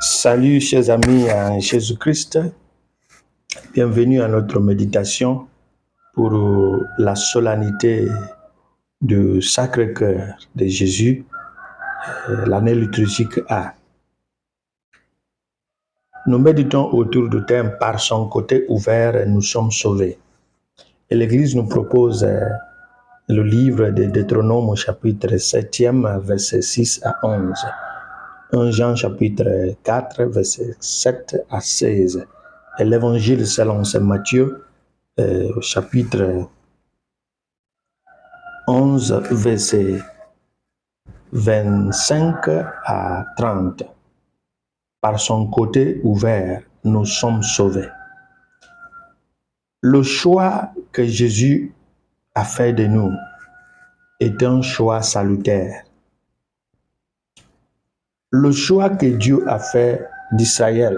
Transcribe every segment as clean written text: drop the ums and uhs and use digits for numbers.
Salut chers amis en Jésus-Christ, bienvenue à notre méditation pour la solennité du Sacré-Cœur de Jésus, l'année liturgique A. Nous méditons autour du thème « Par son côté ouvert, nous sommes sauvés ». Et l'Église nous propose le livre de Deutéronome au chapitre 7e, versets 6 à 11. 1 Jean chapitre 4, versets 7 à 16. Et l'évangile selon saint Matthieu, chapitre 11, versets 25 à 30. Par son côté ouvert, nous sommes sauvés. Le choix que Jésus a fait de nous est un choix salutaire. Le choix que Dieu a fait d'Israël,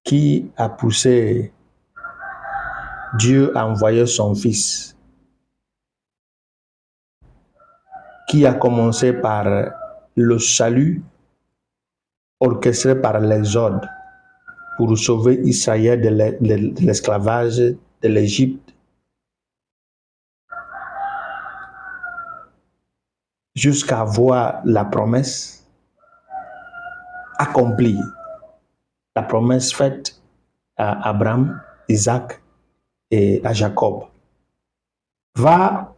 qui a poussé Dieu à envoyer son Fils, qui a commencé par le salut orchestré par l'Exode pour sauver Israël de l'esclavage de l'Égypte, jusqu'à voir la promesse accomplie, la promesse faite à Abraham, Isaac et à Jacob, va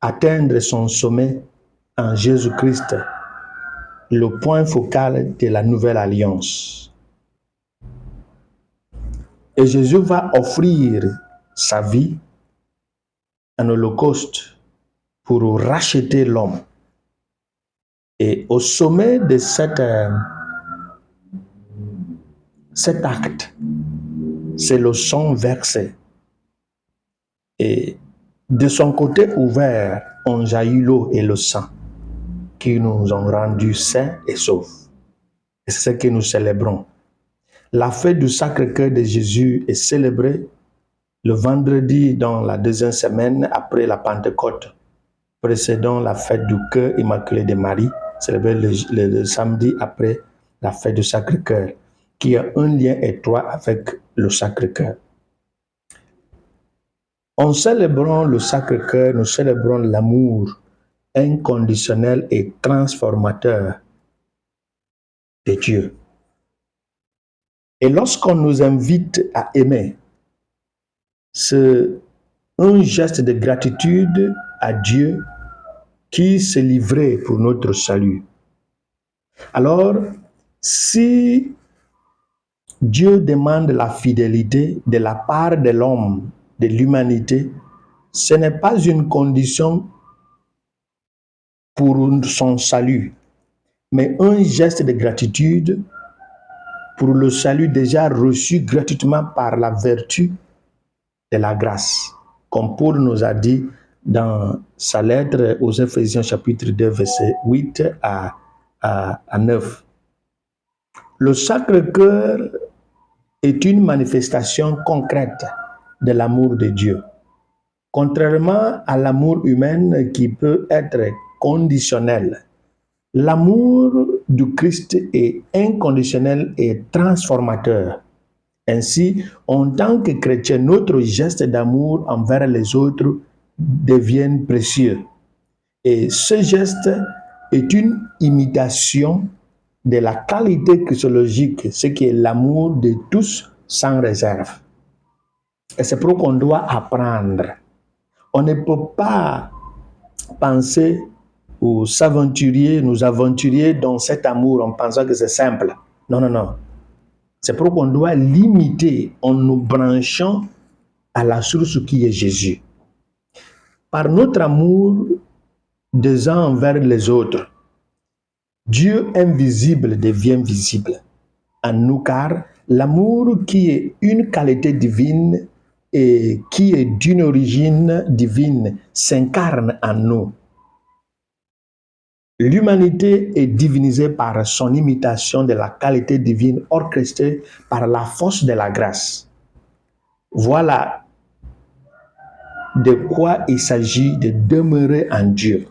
atteindre son sommet en Jésus-Christ, le point focal de la nouvelle alliance. Et Jésus va offrir sa vie en holocauste pour racheter l'homme. Et au sommet de cet acte, c'est le sang versé. Et de son côté ouvert, ont jailli l'eau et le sang qui nous ont rendus sains et saufs. Et c'est ce que nous célébrons. La fête du Sacré-Cœur de Jésus est célébrée le vendredi dans la deuxième semaine après la Pentecôte, précédant la fête du Cœur Immaculé de Marie, célébrée le samedi après la fête du Sacré-Cœur, qui a un lien étroit avec le Sacré-Cœur. En célébrant le Sacré-Cœur, nous célébrons l'amour inconditionnel et transformateur de Dieu. Et lorsqu'on nous invite à aimer, c'est un geste de gratitude à Dieu qui s'est livré pour notre salut. Alors, si Dieu demande la fidélité de la part de l'homme, de l'humanité, ce n'est pas une condition pour son salut, mais un geste de gratitude pour le salut déjà reçu gratuitement par la vertu de la grâce, comme Paul nous a dit dans sa lettre aux Éphésiens chapitre 2, verset 8 à 9. Le Sacré-Cœur est une manifestation concrète de l'amour de Dieu. Contrairement à l'amour humain qui peut être conditionnel, l'amour du Christ est inconditionnel et transformateur. Ainsi, en tant que chrétien, notre geste d'amour envers les autres devient précieux. Et ce geste est une imitation de la qualité christologique, ce qui est l'amour de tous sans réserve. Et c'est pour qu'on doit apprendre. On ne peut pas penser ou nous aventurier dans cet amour en pensant que c'est simple. Non, non, non. C'est pour qu'on doit l'imiter en nous branchant à la source qui est Jésus. Par notre amour des uns envers les autres, Dieu invisible devient visible en nous, car l'amour qui est une qualité divine et qui est d'une origine divine s'incarne en nous. L'humanité est divinisée par son imitation de la qualité divine orchestrée par la force de la grâce. Voilà de quoi il s'agit de demeurer en Dieu.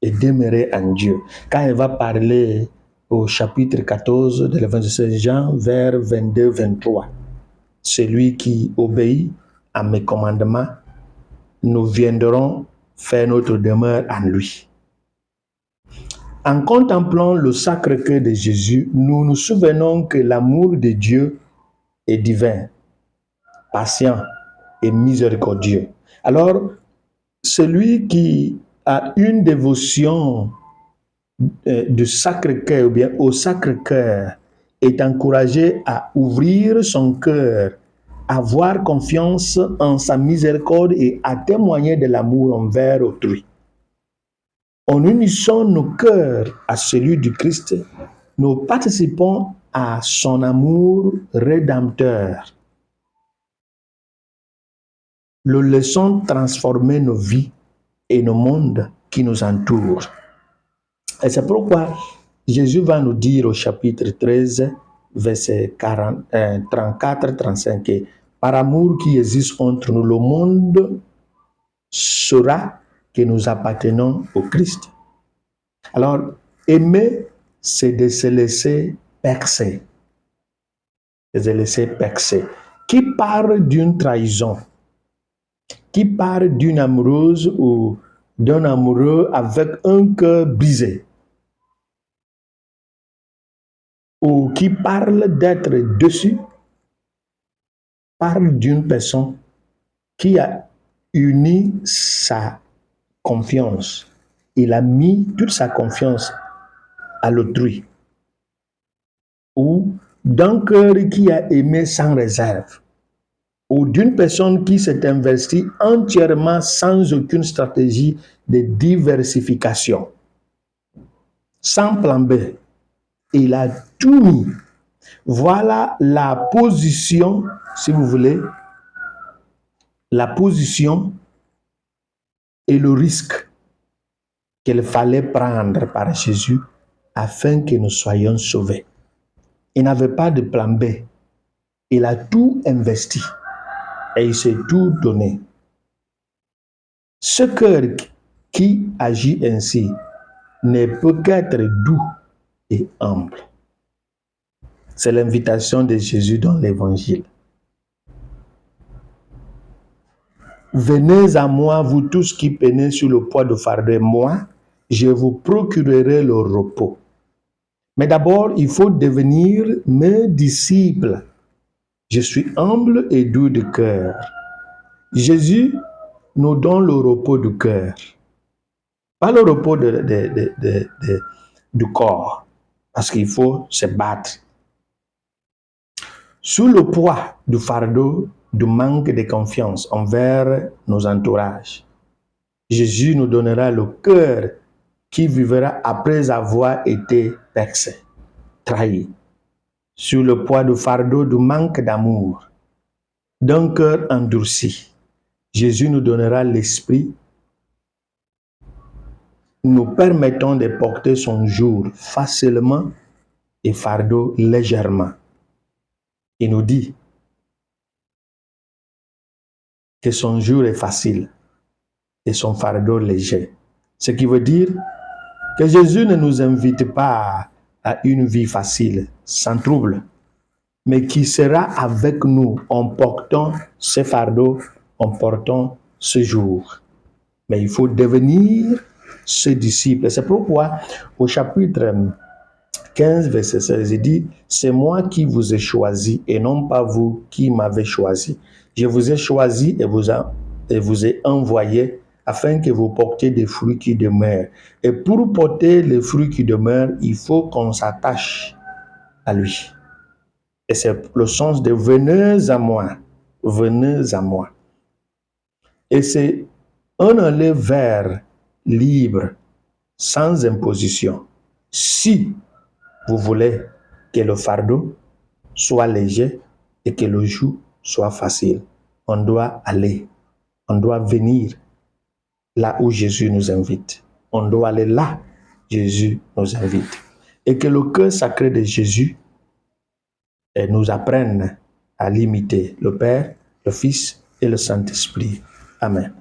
Et demeurer en Dieu. Quand il va parler au chapitre 14 de l'évangile de Jean, vers 22-23. Celui qui obéit à mes commandements, nous viendrons faire notre demeure en lui. En contemplant le Sacré-Cœur de Jésus, nous nous souvenons que l'amour de Dieu est divin, patient et miséricordieux. Alors, celui qui a une dévotion du Sacré-Cœur ou bien au Sacré-Cœur est encouragé à ouvrir son cœur, à avoir confiance en sa miséricorde et à témoigner de l'amour envers autrui. En unissant nos cœurs à celui du Christ, nous participons à son amour rédempteur. Le laissons transformer nos vies et nos mondes qui nous entourent. Et c'est pourquoi Jésus va nous dire au chapitre 13, verset 34-35, que par amour qui existe entre nous, le monde saura que nous appartenons au Christ. Alors, aimer, c'est de se laisser percer. De se laisser percer. Qui parle d'une trahison, qui parle d'une amoureuse ou d'un amoureux avec un cœur brisé, ou qui parle d'être dessus, parle d'une personne qui a uni sa confiance. Il a mis toute sa confiance à l'autrui. Ou d'un cœur qui a aimé sans réserve. Ou d'une personne qui s'est investie entièrement sans aucune stratégie de diversification. Sans plan B. Il a tout mis. Voilà la position, si vous voulez, la position et le risque qu'il fallait prendre par Jésus afin que nous soyons sauvés. Il n'avait pas de plan B. Il a tout investi et il s'est tout donné. Ce cœur qui agit ainsi ne peut qu'être doux et humble. C'est l'invitation de Jésus dans l'Évangile. Venez à moi, vous tous qui peinez sur le poids de fardeau, moi, je vous procurerai le repos. Mais d'abord, il faut devenir mes disciples. Je suis humble et doux de cœur. Jésus nous donne le repos du cœur. Pas le repos du corps, parce qu'il faut se battre. Sous le poids du fardeau, du manque de confiance envers nos entourages, Jésus nous donnera le cœur qui vivra après avoir été percé, trahi. Sous le poids du fardeau, du manque d'amour, d'un cœur endurci, Jésus nous donnera l'esprit nous permettant de porter son jour facilement et fardeau légèrement. Il nous dit que son jour est facile et son fardeau léger. Ce qui veut dire que Jésus ne nous invite pas à une vie facile, sans trouble, mais qui sera avec nous en portant ce fardeau, en portant ce jour. Mais il faut devenir ce disciple. C'est pourquoi au chapitre 15, verset 16, il dit, c'est moi qui vous ai choisi et non pas vous qui m'avez choisi. Je vous ai choisi et vous ai envoyé afin que vous portiez des fruits qui demeurent. Et pour porter les fruits qui demeurent, il faut qu'on s'attache à lui. Et c'est le sens de venez à moi, venez à moi. Et c'est un aller vers libre, sans imposition. Si vous voulez que le fardeau soit léger et que le joug soit facile, on doit aller, on doit venir là où Jésus nous invite. On doit aller là, Jésus nous invite. Et que le cœur sacré de Jésus nous apprenne à l'imiter, le Père, le Fils et le Saint-Esprit. Amen.